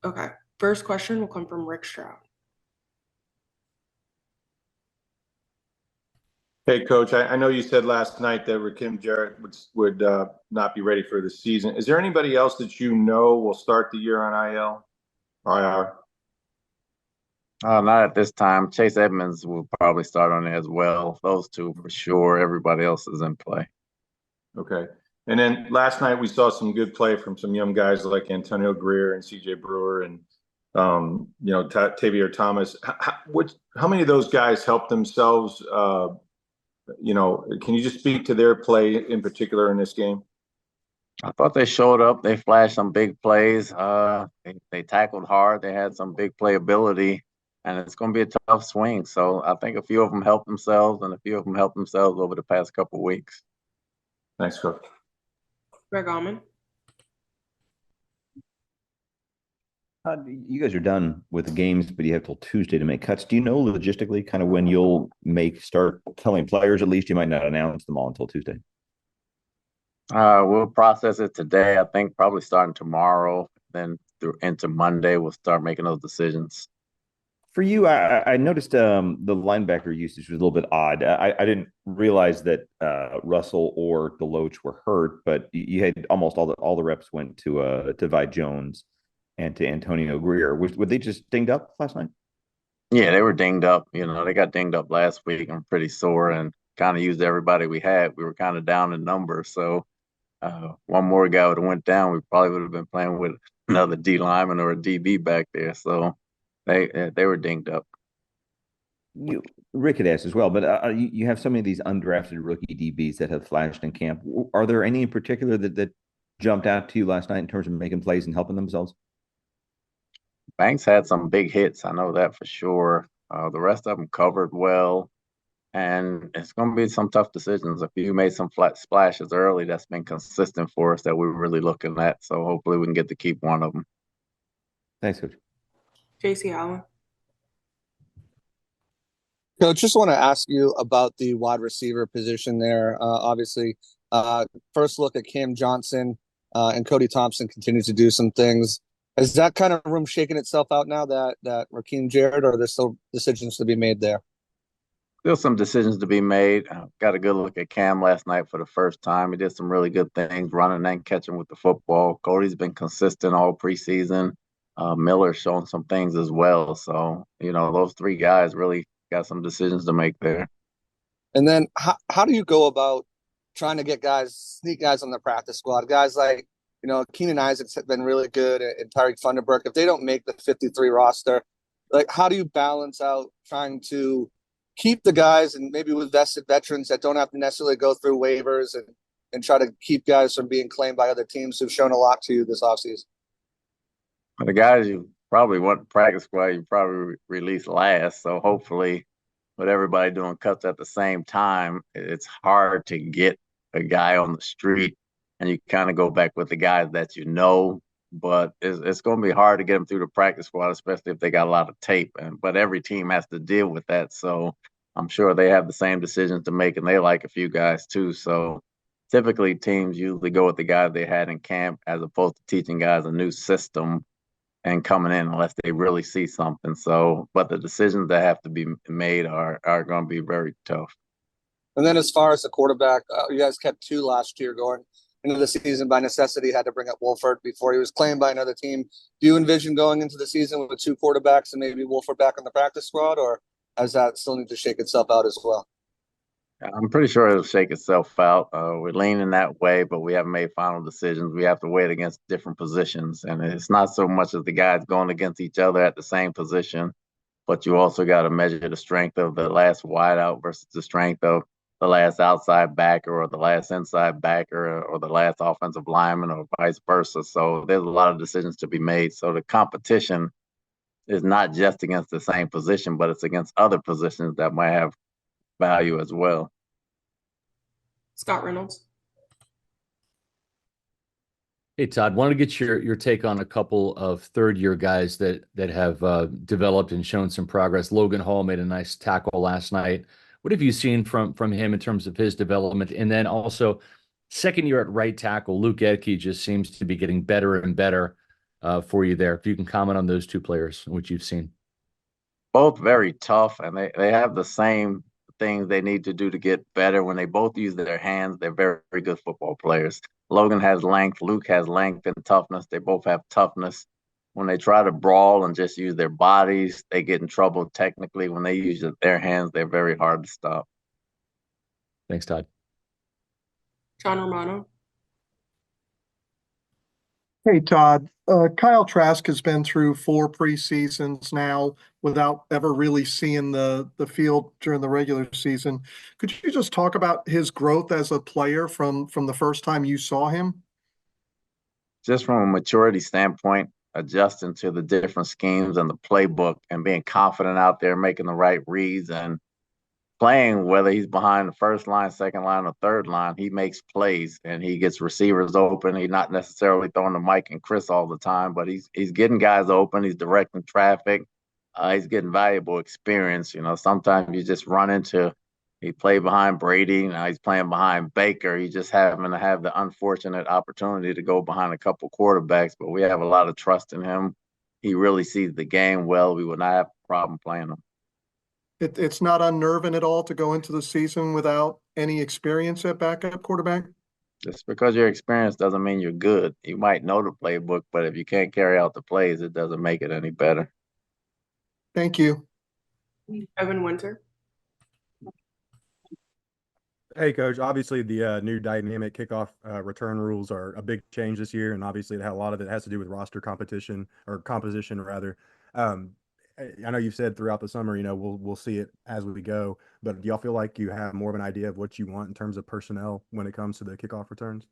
Okay. First question will come from Rick Stroud. Hey, Coach, I know you said last night that Rakim Jarrett would not be ready for the season. Is there anybody else that you know will start the year on IL or IR? Not at this time. Chase Edmonds will probably start on it as well. Those two for sure. Everybody else is in play. Okay. And then last night we saw some good play from some young guys like Antonio Greer and CJ Brewer and Tavier Thomas. How many of those guys helped themselves? Can you just speak to their play in particular in this game? I thought they showed up. They flashed some big plays. They tackled hard. They had some big playability, and it's going to be a tough swing. So I think a few of them helped themselves, and a few of them helped themselves over the past couple of weeks. Thanks, Coach. Greg Allman. You guys are done with the games, but you have till Tuesday to make cuts. Do you know logistically kind of when you'll start telling players? At least you might not announce them all until Tuesday. We'll process it today. I think probably starting tomorrow, then through into Monday, we'll start making those decisions. For you, I noticed the linebacker usage was a little bit odd. I didn't realize that Russell or Deloach were hurt, but you had almost all the reps went to Vi Jones and to Antonio Greer. Were they just dinged up last night? Yeah, they were dinged up. They got dinged up last week. I'm pretty sore and kind of used everybody we had. We were kind of down in numbers, so one more guy would have went down. We probably would have been playing with another D lineman or a DB back there. So they were dinged up. Rick had asked as well, but you have so many of these undrafted rookie DBs that have flashed in camp. Are there any in particular that jumped out to you last night in terms of making plays and helping themselves? Banks had some big hits. I know that for sure. The rest of them covered well. And it's going to be some tough decisions. A few made some flat splashes early that's been consistent for us that we're really looking at. So hopefully we can get to keep one of them. Thanks, Coach. JC Allen. Coach, just want to ask you about the wide receiver position there. Obviously, first look at Cam Johnson and Cody Thompson continue to do some things. Is that kind of room shaking itself out now that Rakim Jarrett, or are there still decisions to be made there? Still some decisions to be made. Got a good look at Cam last night for the first time. He did some really good things, running and catching with the football. Cody's been consistent all preseason. Miller's shown some things as well. So, those three guys really got some decisions to make there. And then how do you go about trying to sneak guys on the practice squad? Guys like, Keenan Isaacs have been really good, and Tyreek Thunderberg. If they don't make the 53 roster, how do you balance out trying to keep the guys and maybe with vested veterans that don't have to necessarily go through waivers and try to keep guys from being claimed by other teams who've shown a lot to you this offseason? The guys you probably want to practice squad, you probably release last. So hopefully with everybody doing cuts at the same time, it's hard to get a guy on the street and you kind of go back with the guys that but it's going to be hard to get them through the practice squad, especially if they got a lot of tape. But every team has to deal with that. So I'm sure they have the same decisions to make, and they like a few guys too. So typically teams usually go with the guys they had in camp as opposed to teaching guys a new system and coming in unless they really see something. So, but the decisions that have to be made are going to be very tough. And then as far as the quarterback, you guys kept two last year going into the season by necessity, had to bring up Wolford before he was claimed by another team. Do you envision going into the season with two quarterbacks and maybe Wolford back on the practice squad, or does that still need to shake itself out as well? I'm pretty sure it'll shake itself out. We're leaning that way, but we haven't made final decisions. We have to weigh it against different positions. And it's not so much as the guys going against each other at the same position, but you also got to measure the strength of the last wideout versus the strength of the last outside backer or the last inside backer or the last offensive lineman or vice versa. So there's a lot of decisions to be made. So the competition is not just against the same position, but it's against other positions that might have value as well. Scott Reynolds. Hey, Todd, wanted to get your take on a couple of third-year guys that have developed and shown some progress. Logan Hall made a nice tackle last night. What have you seen from him in terms of his development? And then also, second year at right tackle, Luke Edke just seems to be getting better and better. for you there. If you can comment on those two players, which you've seen. Both very tough, and they have the same things they need to do to get better. When they both use their hands, they're very, very good football players. Logan has length, Luke has length and toughness. They both have toughness. When they try to brawl and just use their bodies, they get in trouble technically. When they use their hands, they're very hard to stop. Thanks, Todd. John Romano. Hey, Todd. Kyle Trask has been through 4 preseasons now without ever really seeing the field during the regular season. Could you just talk about his growth as a player from the first time you saw him? Just from a maturity standpoint, adjusting to the different schemes and the playbook and being confident out there, making the right reads and playing, whether he's behind the first line, second line, or third line, he makes plays and he gets receivers open. He's not necessarily throwing to Mike and Chris all the time, but he's getting guys open. He's directing traffic. He's getting valuable experience. Sometimes you just run into, he played behind Brady. Now he's playing behind Baker. He just happened to have the unfortunate opportunity to go behind a couple quarterbacks, but we have a lot of trust in him. He really sees the game well. We would not have a problem playing him. It's not unnerving at all to go into the season without any experience at backup quarterback? Just because you're experienced doesn't mean you're good. You might know the playbook, but if you can't carry out the plays, it doesn't make it any better. Thank you. Evan Winter. Hey, Coach. Obviously, the new dynamic kickoff return rules are a big change this year, and obviously, a lot of it has to do with roster competition or composition, rather. I know you've said throughout the summer, we'll see it as we go, but do y'all feel like you have more of an idea of what you want in terms of personnel when it comes to the kickoff returns?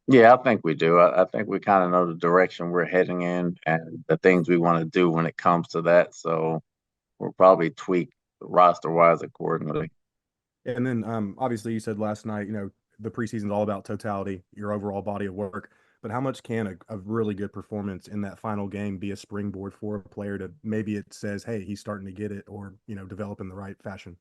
Yeah, I think we do. I think we kind of know the direction we're heading in and the things we want to do when it comes to that. So we'll probably tweak roster-wise accordingly. And then obviously you said last night, the preseason is all about totality, your overall body of work. But how much can a really good performance in that final game be a springboard for a player to maybe it says, hey, he's starting to get it or, develop in the right fashion?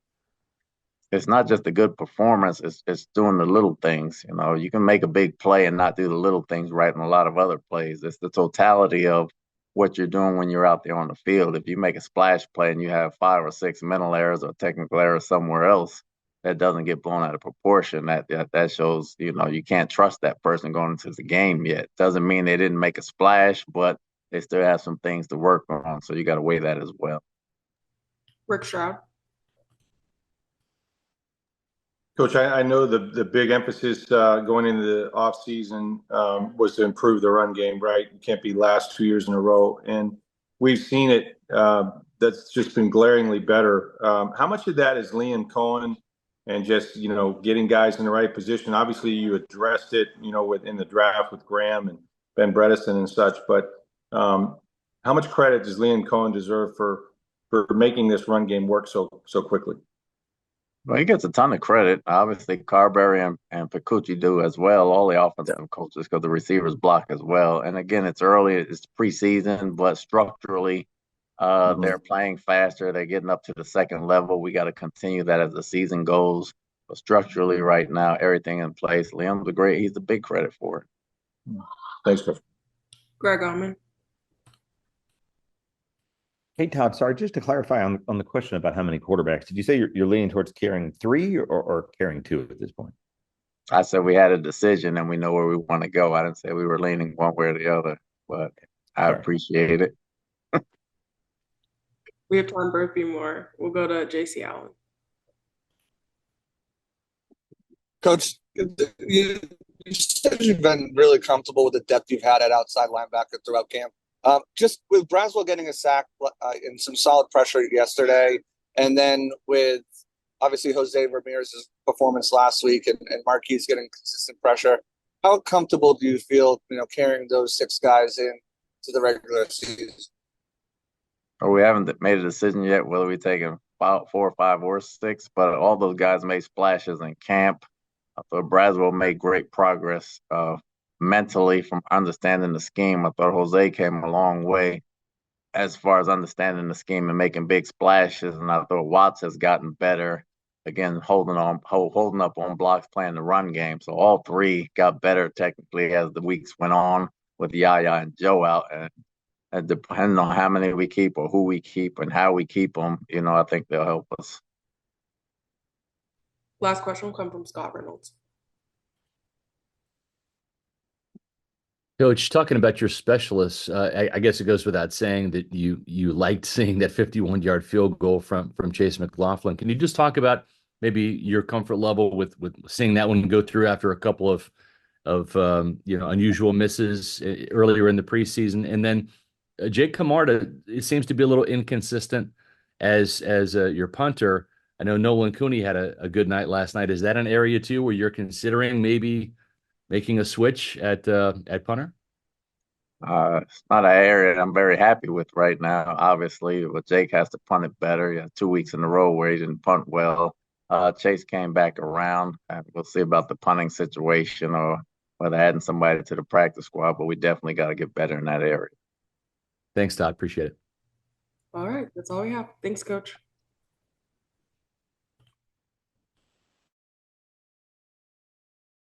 It's not just a good performance. It's doing the little things. You can make a big play and not do the little things right in a lot of other plays. It's the totality of what you're doing when you're out there on the field. If you make a splash play and you have 5 or 6 mental errors or technical errors somewhere else, that doesn't get blown out of proportion. That shows, you can't trust that person going into the game yet. Doesn't mean they didn't make a splash, but they still have some things to work on. So you got to weigh that as well. Rick Stroud. Coach, I know the big emphasis going into the offseason was to improve the run game, right? You can't be last 2 years in a row. And we've seen it. That's just been glaringly better. How much of that is Liam Cohen and just, getting guys in the right position? Obviously, you addressed it, within the draft with Graham and Ben Bredesen and such. But how much credit does Liam Cohen deserve for making this run game work so quickly? Well, he gets a ton of credit. Obviously, Carberry and Picucci do as well, all the offensive coaches, because the receivers block as well. And again, it's early, it's preseason, but structurally, they're playing faster. They're getting up to the second level. We got to continue that as the season goes. But structurally, right now, everything in place. Liam's he's the big credit for it. Thanks, Coach. Greg Auman. Hey, Todd, sorry, just to clarify on the question about how many quarterbacks, did you say you're leaning towards carrying 3 or carrying 2 at this point? I said we had a decision and we know where we want to go. I didn't say we were leaning one way or the other, but I appreciate it. We have time for a few more. We'll go to JC Allen. Coach, you said you've been really comfortable with the depth you've had at outside linebacker throughout camp. Just with Braswell getting a sack and some solid pressure yesterday, and then with obviously Jose Ramirez's performance last week and Marquise getting consistent pressure, how comfortable do you feel, carrying those 6 guys in to the regular season? Or we haven't made a decision yet whether we take them 4 or 5 or 6, but all those guys made splashes in camp. I thought Braswell made great progress mentally from understanding the scheme. I thought Jose came a long way as far as understanding the scheme and making big splashes. And I thought Watts has gotten better, again, holding up on blocks, playing the run game. So all 3 got better technically as the weeks went on. with Yaya and Joe out, and depending on how many we keep or who we keep and how we keep them, I think they'll help us. Last question will come from Scott Reynolds. Coach, talking about your specialists, I guess it goes without saying that you liked seeing that 51-yard field goal from Chase McLaughlin. Can you just talk about maybe your comfort level with seeing that one go through after a couple of unusual misses earlier in the preseason, and then Jake Camarda, it seems to be a little inconsistent as your punter. I know Nolan Cooney had a good night last night. Is that an area too where you're considering maybe making a switch at punter? It's not an area I'm very happy with right now. Obviously, but Jake has to punt it better. 2 weeks in a row where he didn't punt well. Chase came back around, and we'll see about the punting situation or whether adding somebody to the practice squad. But we definitely got to get better in that area. Thanks, Todd. Appreciate it. All right, that's all we have. Thanks, Coach.